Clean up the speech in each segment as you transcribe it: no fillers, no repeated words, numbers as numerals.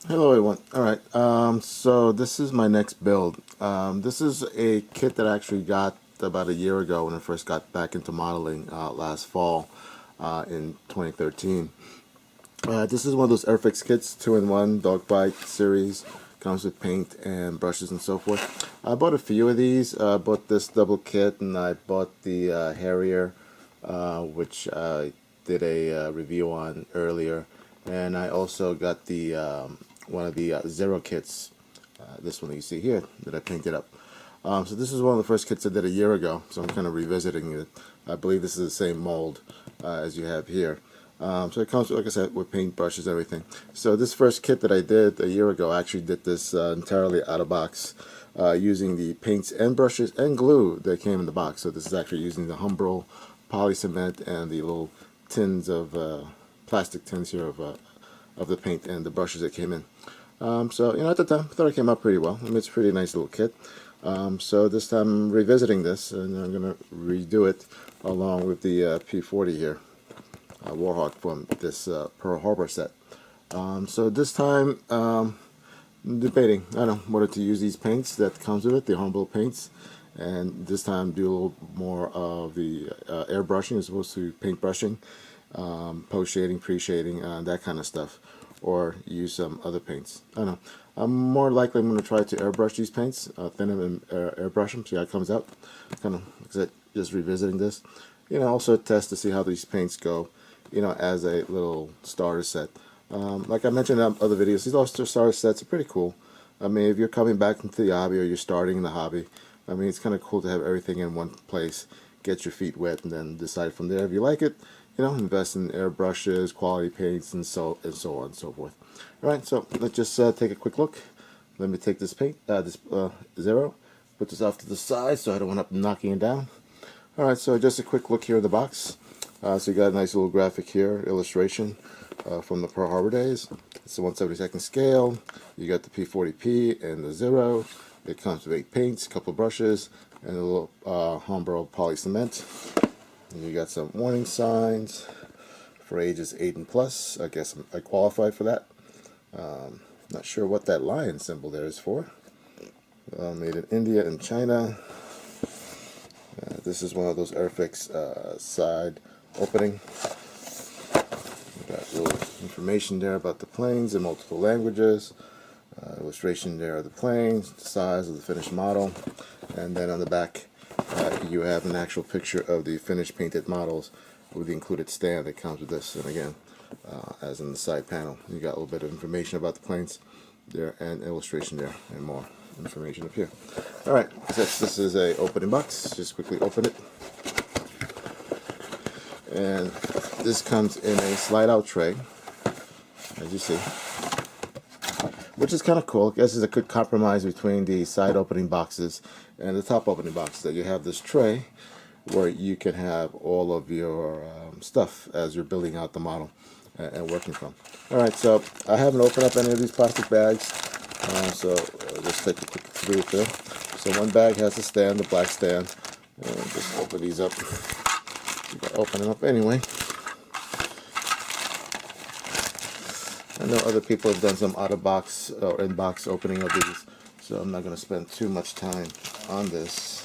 Hello everyone. Alright, so this is my next build. This is a kit that I actually got about a year ago when I first got back into modeling last fall in 2013. This is one of those Airfix kits, 2-in-1 Dogfight series. Comes with paint and brushes and so forth. I bought a few of these. I bought this double kit and I bought the Harrier, which I did a review on earlier. And I also got the one of the Zero kits, this one that you see here, that I painted up. So this is one of the first kits I did a year ago, so I'm kind of revisiting it. I believe this is the same mold as you have here. So it comes, like I said, with paint brushes and everything. So this first kit that I did a year ago, I actually did this entirely out of box using the paints and brushes and glue that came in the box. So this is actually using the Humbrol poly cement and the little tins of plastic tins here of the paint and the brushes that came in. So, at the time, I thought it came out pretty well. I mean, it's a pretty nice little kit. So this time I'm revisiting this, and I'm going to redo it along with the P40 here, Warhawk from this Pearl Harbor set. So this time, debating, I don't know whether to use these paints that comes with it, the Humbrol paints, and this time do a little more of the airbrushing as opposed to paint brushing, post shading, pre-shading, that kind of stuff, or use some other paints. I don't know. I'm more likely I'm going to try to airbrush these paints, thin them and airbrush them, see how it comes out. Kind of, like I said, just revisiting this. Also test to see how these paints go, as a little starter set. Like I mentioned in other videos, these all starter sets are pretty cool. I mean, if you're coming back into the hobby or you're starting in the hobby, I mean, it's kind of cool to have everything in one place, get your feet wet, and then decide from there if you like it. Invest in airbrushes, quality paints, and so on and so forth. All right, so let's just take a quick look. Let me take this paint, this Zero, put this off to the side so I don't want to knocking it down. All right, so just a quick look here in the box. So you got a nice little graphic here, illustration from the Pearl Harbor days. It's the 1/72nd scale. You got the P40-B and the Zero. It comes with 8 paints, a couple of brushes, and a little Humbrol poly cement. And you got some warning signs for ages 8 and plus. I guess I qualify for that. Not sure what that lion symbol there is for. Made in India and China. This is one of those Airfix side opening. Got a little information there about the planes in multiple languages. Illustration there of the planes, the size of the finished model, and then on the back you have an actual picture of the finished painted models with the included stand that comes with this. And again, as in the side panel, you got a little bit of information about the planes there and illustration there and more information up here. Alright, this is a opening box. Just quickly open it. And this comes in a slide out tray, as you see, which is kind of cool. I guess it's a good compromise between the side opening boxes and the top opening box, that you have this tray where you can have all of your stuff as you're building out the model and working from. Alright, so I haven't opened up any of these plastic bags, so just take a quick through there. So one bag has the stand, the black stand, and just open these up. You gotta open them up anyway. I know other people have done some out-of-box or in-box opening of these, so I'm not going to spend too much time on this.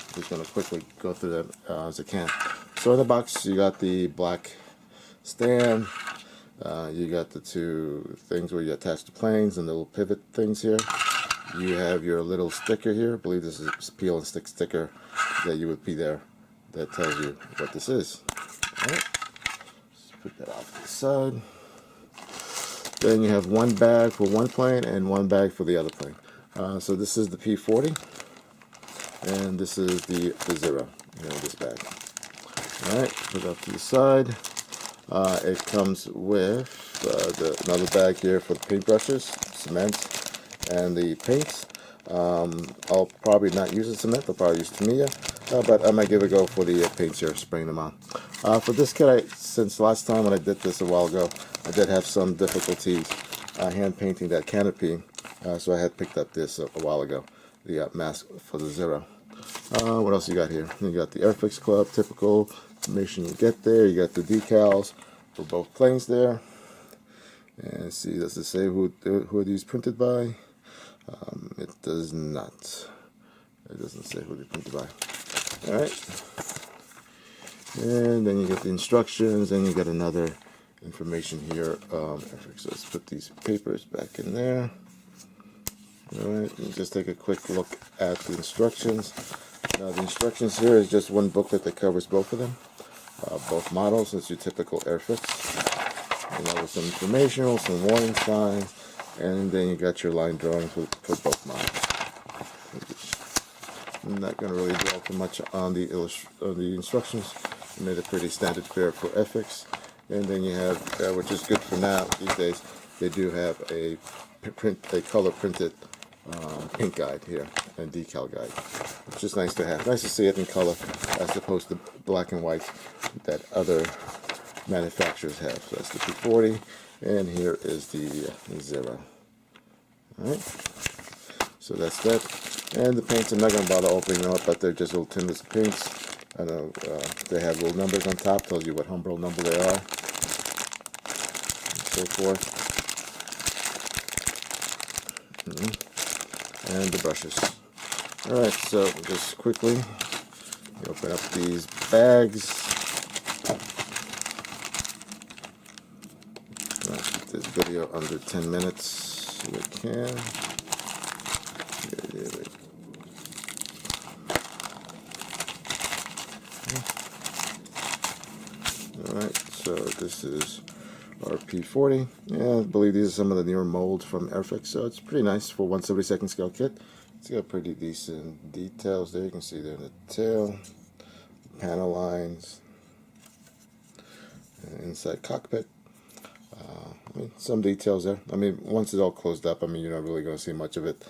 I'm just going to quickly go through them as I can. So in the box, you got the black stand. You got the 2 things where you attach the planes and the little pivot things here. You have your little sticker here. I believe this is a peel and stick sticker that you would be there that tells you what this is. All right. Let's put that off to the side. Then you have one bag for one plane and one bag for the other plane. So this is the P40, and this is the Zero, this bag. Alright, put it up to the side. It comes with another bag here for the paintbrushes, cement, and the paints. I'll probably not use the cement, I'll probably use Tamiya, but I might give it a go for the paints here, spraying them on. For this kit, since last time when I did this a while ago, I did have some difficulties hand painting that canopy, so I had picked up this a while ago, the mask for the Zero. What else you got here? You got the Airfix Club, typical information you get there. You got the decals for both planes there. And see, does it say who are these printed by? It does not. It doesn't say who they're printed by. Alright. And then you get the instructions, and you get another information here. So let's put these papers back in there. Alright, and just take a quick look at the instructions. Now the instructions here is just one booklet that covers both of them, both models. It's your typical Airfix. You know, with some informational, some warning signs, and then you got your line drawings for both models. I'm not going to really dwell too much on the instructions. I made a pretty standard fare for Airfix. And then you have, which is good for now these days, they do have a color printed paint guide here and decal guide, which is nice to have. Nice to see it in color as opposed to black and white that other manufacturers have. So that's the P40, and here is the Zero. Alright, so that's that. And the paints, I'm not going to bother opening them up, but they're just little tinless paints. I know they have little numbers on top, tells you what Humbrol number they are, and so forth. And the brushes. Alright, so just quickly open up these bags. Keep this video under 10 minutes if we can. Alright, so this is our P40. Yeah, I believe these are some of the newer molds from Airfix, so it's pretty nice for 1/72 scale kit. It's got pretty decent details there. You can see there in the tail, panel lines, and inside cockpit. I mean, some details there. I mean, once it's all closed up, I mean, you're not really going to see much of it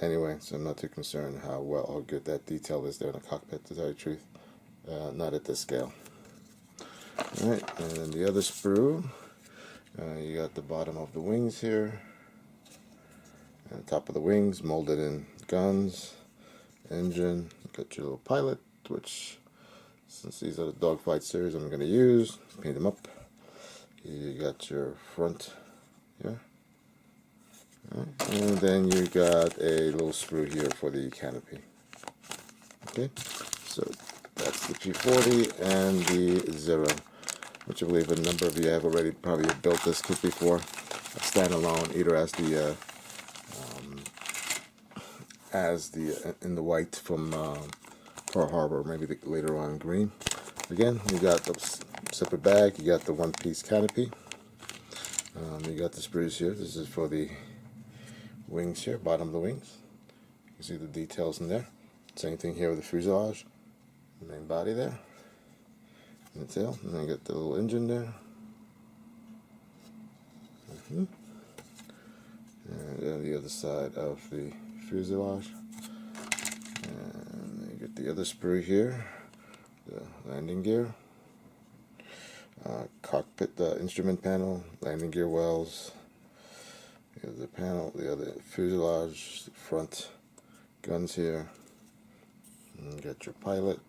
anyway, so I'm not too concerned how good that detail is there in the cockpit, to tell you the truth. Not at this scale. Alright, and then the other sprue. You got the bottom of the wings here, and the top of the wings molded in guns, engine. You got your little pilot, which, since these are the Dogfight series I'm going to use, paint them up. You got your front here, and then you got a little sprue here for the canopy. Okay, so that's the P40 and the Zero, which I believe a number of you have already probably built this kit before, standalone, either as the in the white from Pearl Harbor, maybe later on green. Again, you got the separate bag, you got the one-piece canopy, you got the sprues here. This is for the wings here, bottom of the wings. You can see the details in there. Same thing here with the fuselage, the main body there, and the tail, and then you got the little engine there. And then the other side of the fuselage, and you get the other sprue here, the landing gear, cockpit, the instrument panel, landing gear wells, the other panel, the other fuselage, front guns here, and you got your pilot,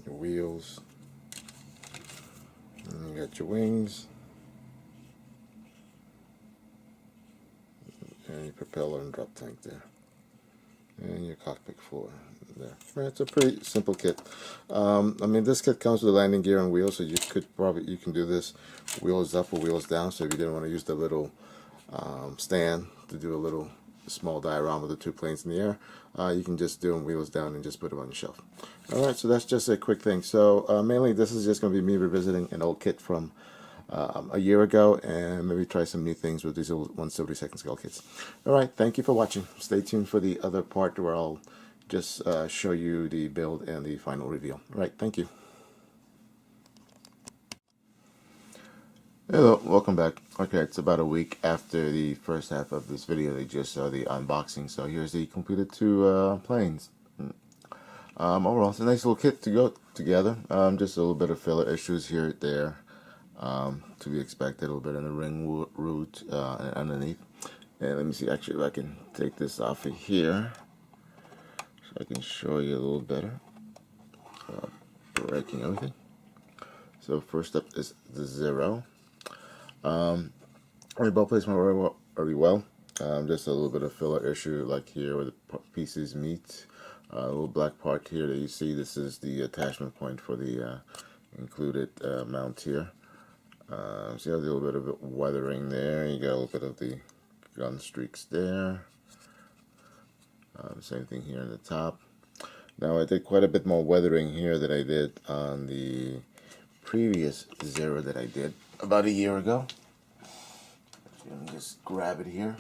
your wheels, and you got your wings, and your propeller and drop tank there, and your cockpit floor there. Right, it's a pretty simple kit. I mean, this kit comes with a landing gear and wheels, so you can do this wheels up or wheels down. So if you didn't want to use the little stand to do a little small diorama with the two planes in the air, you can just do them wheels down and just put them on the shelf. Alright, so that's just a quick thing. So mainly this is just going to be me revisiting an old kit from a year ago, and maybe try some new things with these old 1/72 scale kits. Alright, thank you for watching. Stay tuned for the other part where I'll just show you the build and the final reveal. Alright, thank you. Hello, welcome back. Okay, it's about a week after the first half of this video. They just saw the unboxing, so here's the completed two planes. Overall, it's a nice little kit to go together. Just a little bit of filler issues here and there, to be expected. A little bit in the ring root and underneath. And let me see, actually, if I can take this off of here, so I can show you a little better. Breaking everything. So first up is the Zero. The bolt placement very well. Just a little bit of filler issue, like here where the pieces meet. A little black part here that you see. This is the attachment point for the included mount here. So you have a little bit of weathering there. You got a little bit of the gun streaks there. Same thing here in the top. Now I did quite a bit more weathering here than I did on the previous Zero that I did about a year ago. Let me just grab it here.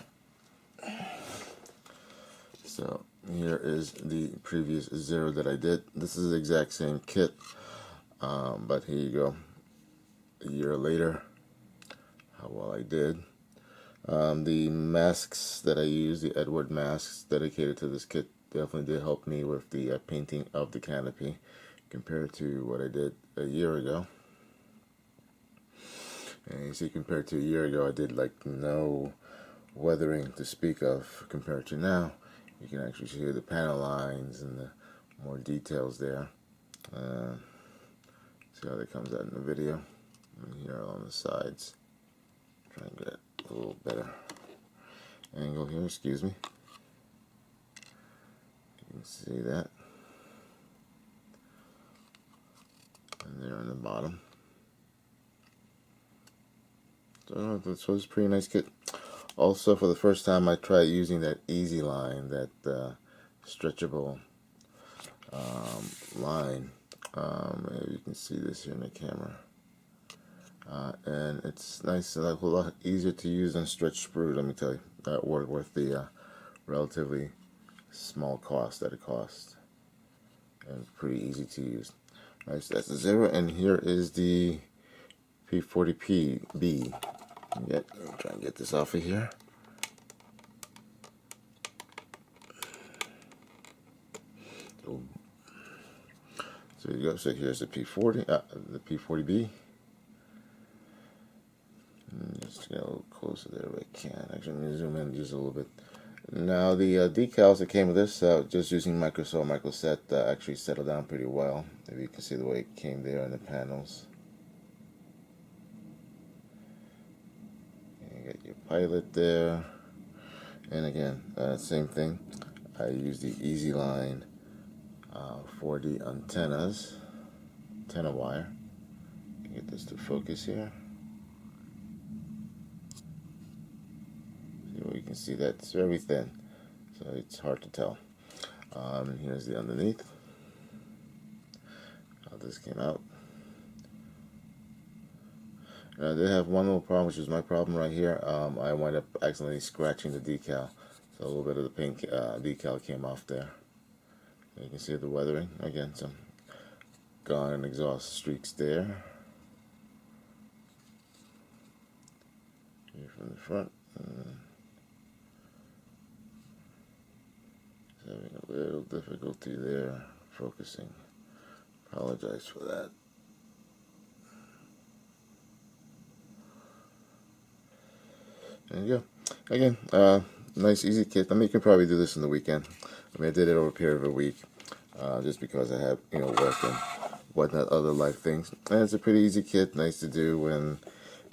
So here is the previous Zero that I did. This is the exact same kit, but here you go. A year later, how well I did. The masks that I use, the Edward masks dedicated to this kit, definitely did help me with the painting of the canopy compared to what I did a year ago. And you see, compared to a year ago, I did like no weathering to speak of. Compared to now, you can actually see the panel lines and the more details there. See how that comes out in the video. And here along the sides, try and get a little better angle here. Excuse me. You can see that, and there on the bottom. So this was a pretty nice kit. Also, for the first time, I tried using that easy line, that stretchable line. Maybe you can see this here in the camera. And it's nice, like a lot easier to use than stretch sprue. Let me tell you, that worth the relatively small cost that it costs, and pretty easy to use. Nice, that's the Zero, and here is the P40-B. I'll try and get this off of here. So you go. So here's the the P40B. Just get a little closer there if I can. Actually, I'm going to zoom in just a little bit. Now the decals that came with this, just using microset, actually settled down pretty well. If you can see the way it came there in the panels. You got your pilot there, and again, same thing. I use the Easy Line for the antenna wire. Get this to focus here. You can see that's very thin, so it's hard to tell. And here's the underneath, how this came out. I did have one little problem, which is my problem right here. I wound up accidentally scratching the decal, so a little bit of the pink decal came off there. And you can see the weathering, again, some gone and exhaust streaks there. Here from the front. Having a little difficulty there focusing. Apologize for that. There you go. Again, nice easy kit. I mean, you can probably do this in the weekend. I mean, I did it over a period of a week, just because I have, work and whatnot, other life things. And it's a pretty easy kit, nice to do when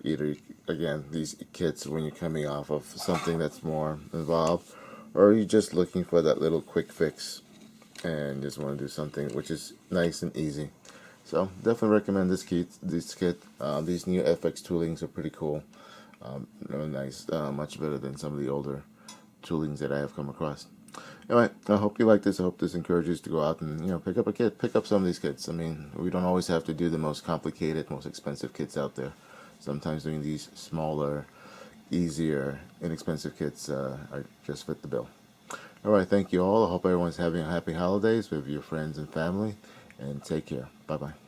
either, again, these kits when you're coming off of something that's more involved, or you're just looking for that little quick fix and just want to do something which is nice and easy. So definitely recommend this kit. These new FX toolings are pretty cool. They're nice, much better than some of the older toolings that I have come across. Anyway, I hope you like this. I hope this encourages you to go out and pick up a kit. Pick up some of these kits. I mean, we don't always have to do the most complicated, most expensive kits out there. Sometimes doing these smaller, easier, inexpensive kits just fit the bill. Alright, thank you all. I hope everyone's having a happy holidays with your friends and family, and take care. Bye bye.